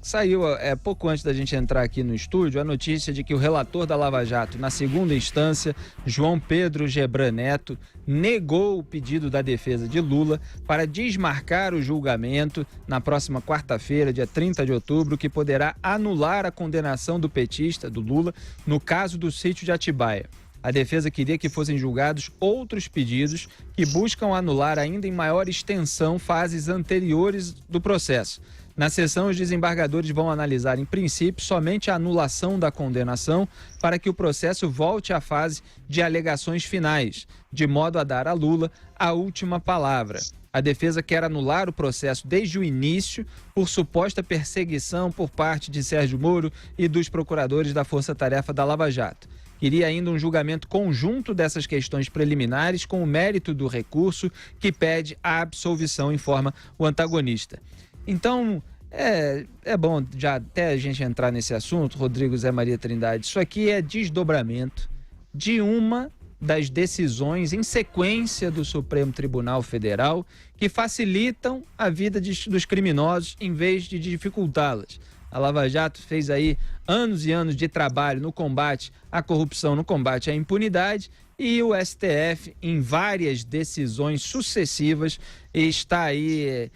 saiu pouco antes da gente entrar aqui no estúdio a notícia de que o relator da Lava Jato, na segunda instância, João Pedro Gebran Neto, negou o pedido da defesa de Lula para desmarcar o julgamento na próxima quarta-feira, dia 30 de outubro, que poderá anular a condenação do petista, do Lula, no caso do sítio de Atibaia. A defesa queria que fossem julgados outros pedidos que buscam anular ainda em maior extensão fases anteriores do processo. Na sessão, os desembargadores vão analisar, em princípio, somente a anulação da condenação para que o processo volte à fase de alegações finais, de modo a dar a Lula a última palavra. A defesa quer anular o processo desde o início por suposta perseguição por parte de Sérgio Moro e dos procuradores da Força Tarefa da Lava Jato. Queria ainda um julgamento conjunto dessas questões preliminares com o mérito do recurso que pede a absolvição, informa o antagonista. Então, é bom já até a gente entrar nesse assunto, Rodrigo, Zé Maria Trindade. Isso aqui é desdobramento de uma das decisões em sequência do Supremo Tribunal Federal que facilitam a vida dos criminosos em vez de dificultá-las. A Lava Jato fez aí anos e anos de trabalho no combate à corrupção, no combate à impunidade, e o STF, em várias decisões sucessivas, está aí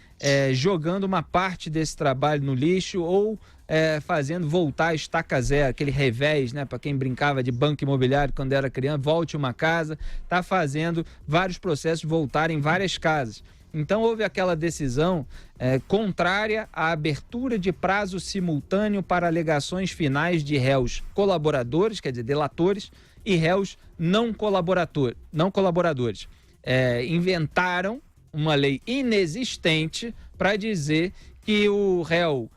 jogando uma parte desse trabalho no lixo ou fazendo voltar a estaca zero, aquele revés, né, para quem brincava de banco imobiliário quando era criança, volte uma casa, está fazendo vários processos voltarem em várias casas. Então, houve aquela decisão contrária à abertura de prazo simultâneo para alegações finais de réus colaboradores, quer dizer, delatores, e réus não colaboradores. Inventaram uma lei inexistente para dizer que o réu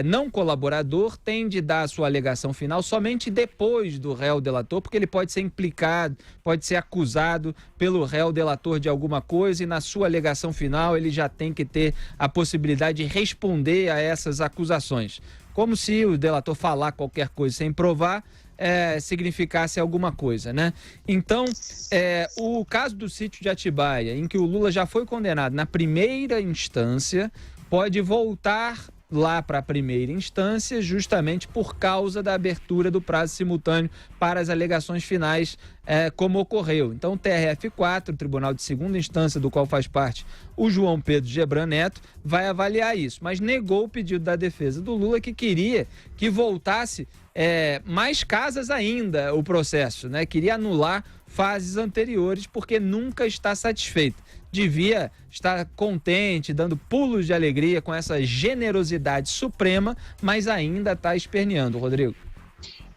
não colaborador tem de dar a sua alegação final somente depois do réu delator, porque ele pode ser implicado, pode ser acusado pelo réu delator de alguma coisa e na sua alegação final ele já tem que ter a possibilidade de responder a essas acusações. Como se o delator falar qualquer coisa sem provar significasse alguma coisa, né? Então, o caso do sítio de Atibaia, em que o Lula já foi condenado na primeira instância, pode voltar lá para a primeira instância, justamente por causa da abertura do prazo simultâneo para as alegações finais, como ocorreu. Então, o TRF4, o Tribunal de Segunda Instância, do qual faz parte o João Pedro Gebran Neto, vai avaliar isso, mas negou o pedido da defesa do Lula, que queria que voltasse mais casas ainda o processo, né? Queria anular fases anteriores, porque nunca está satisfeito. Devia estar contente, dando pulos de alegria com essa generosidade suprema, mas ainda está esperneando, Rodrigo.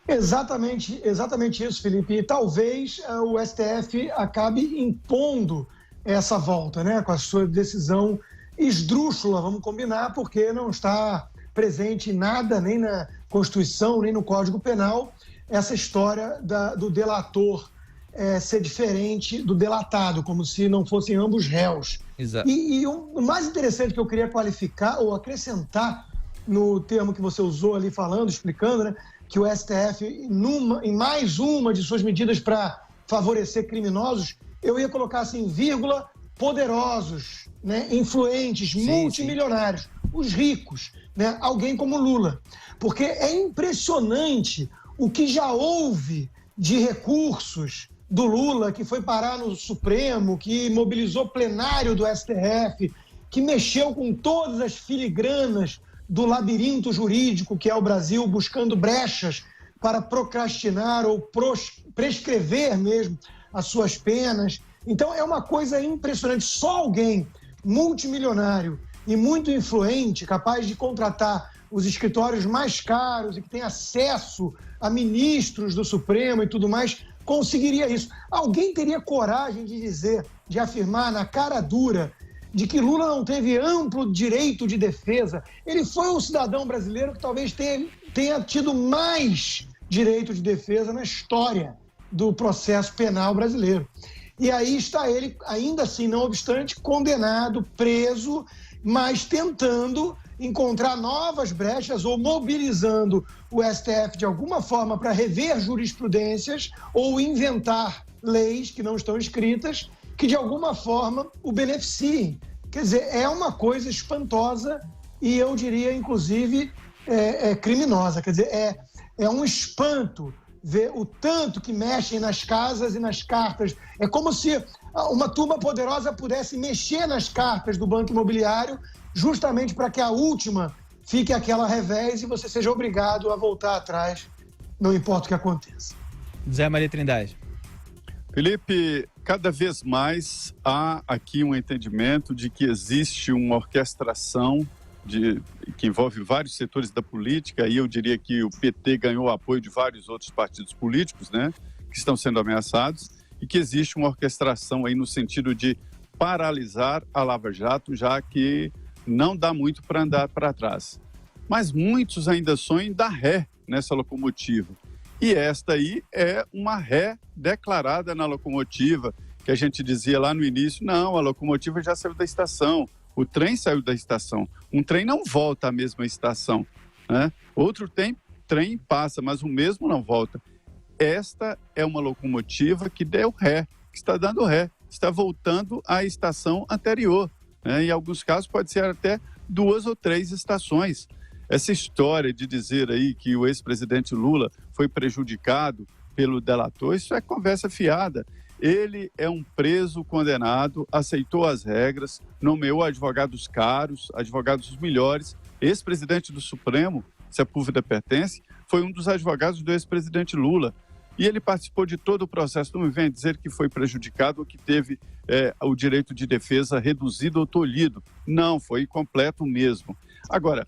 Exatamente isso, Felipe. E talvez o STF acabe impondo essa volta, né? Com a sua decisão esdrúxula, vamos combinar, porque não está presente em nada, nem na Constituição, nem no Código Penal, essa história do delator ser diferente do delatado, como se não fossem ambos réus. Exato. E o mais interessante que eu queria qualificar ou acrescentar no termo que você usou ali falando, explicando, né, que o STF, em mais uma de suas medidas para favorecer criminosos, eu ia colocar assim, vírgula, poderosos, né, influentes, multimilionários, os ricos, né, alguém como Lula. Porque é impressionante o que já houve de recursos do Lula, que foi parar no Supremo, que mobilizou plenário do STF, que mexeu com todas as filigranas do labirinto jurídico que é o Brasil, buscando brechas para procrastinar ou prescrever mesmo as suas penas. Então é uma coisa impressionante. Só alguém multimilionário e muito influente, capaz de contratar os escritórios mais caros e que tem acesso a ministros do Supremo e tudo mais, conseguiria isso. Alguém teria coragem de dizer, de afirmar na cara dura, de que Lula não teve amplo direito de defesa? Ele foi um cidadão brasileiro que talvez tenha tido mais direito de defesa na história do processo penal brasileiro. E aí está ele, ainda assim, não obstante, condenado, preso, mas tentando encontrar novas brechas ou mobilizando o STF de alguma forma para rever jurisprudências ou inventar leis que não estão escritas que de alguma forma o beneficiem. Quer dizer, é uma coisa espantosa e eu diria, inclusive, criminosa. Quer dizer, é um espanto ver o tanto que mexem nas casas e nas cartas. É como se uma turma poderosa pudesse mexer nas cartas do Banco Imobiliário justamente para que a última fique aquela revés e você seja obrigado a voltar atrás, não importa o que aconteça. Zé Maria Trindade. Felipe, cada vez mais há aqui um entendimento de que existe uma orquestração que envolve vários setores da política, e eu diria que o PT ganhou o apoio de vários outros partidos políticos, né, que estão sendo ameaçados, e que existe uma orquestração aí no sentido de paralisar a Lava Jato, já que não dá muito para andar para trás. Mas muitos ainda sonham em dar ré nessa locomotiva. E esta aí é uma ré declarada na locomotiva, que a gente dizia lá no início, não, a locomotiva já saiu da estação, o trem saiu da estação. Um trem não volta à mesma estação, né? Outro trem passa, mas o mesmo não volta. Esta é uma locomotiva que deu ré, que está dando ré, está voltando à estação anterior, né? Em alguns casos pode ser até 2 ou 3 estações. Essa história de dizer aí que o ex-presidente Lula foi prejudicado pelo delator, isso é conversa fiada. Ele é um preso condenado, aceitou as regras, nomeou advogados caros, advogados melhores. Ex-presidente do Supremo, se a dúvida pertence, foi um dos advogados do ex-presidente Lula. E ele participou de todo o processo. Não me venha dizer que foi prejudicado ou que teve o direito de defesa reduzido ou tolhido. Não, foi completo mesmo. Agora,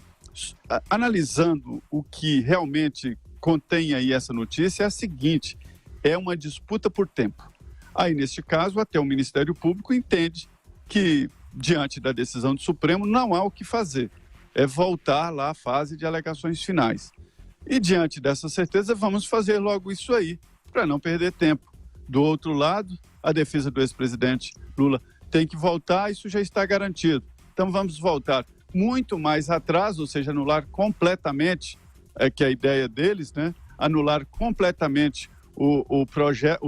analisando o que realmente contém aí essa notícia, é a seguinte: é uma disputa por tempo. Aí, neste caso, até o Ministério Público entende que, diante da decisão do Supremo, não há o que fazer. É voltar lá à fase de alegações finais. E, diante dessa certeza, vamos fazer logo isso aí, para não perder tempo. Do outro lado, a defesa do ex-presidente Lula tem que voltar, isso já está garantido. Então, vamos voltar muito mais atrás, ou seja, anular completamente, que é a ideia deles, né? Anular completamente o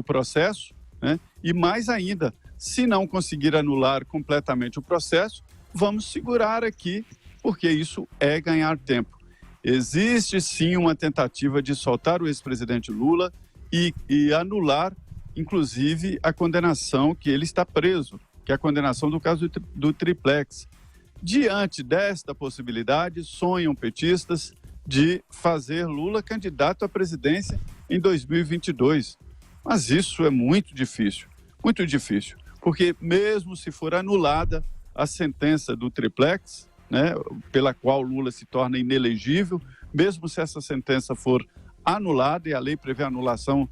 processo, né? E mais ainda, se não conseguir anular completamente o processo, vamos segurar aqui, porque isso é ganhar tempo. Existe sim uma tentativa de soltar o ex-presidente Lula e anular, inclusive, a condenação que ele está preso, que é a condenação do caso do triplex. Diante desta possibilidade, sonham petistas de fazer Lula candidato à presidência em 2022. Mas isso é muito difícil, porque mesmo se for anulada a sentença do triplex, né, pela qual Lula se torna inelegível, mesmo se essa sentença for anulada, e a lei prevê a anulação,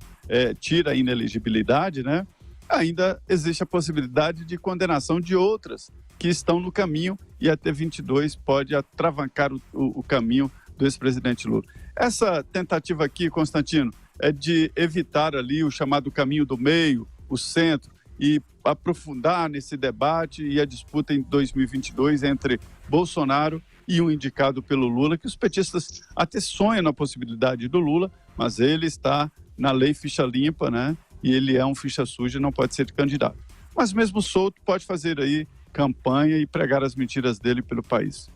tira a inelegibilidade, né, ainda existe a possibilidade de condenação de outras que estão no caminho, e até 22 pode atravancar o caminho do ex-presidente Lula. Essa tentativa aqui, Constantino, é de evitar ali o chamado caminho do meio, o centro, e aprofundar nesse debate e a disputa em 2022 entre Bolsonaro e um indicado pelo Lula, que os petistas até sonham na possibilidade do Lula, mas ele está na lei ficha limpa, né? E ele é um ficha suja e não pode ser candidato. Mas mesmo solto pode fazer aí campanha e pregar as mentiras dele pelo país.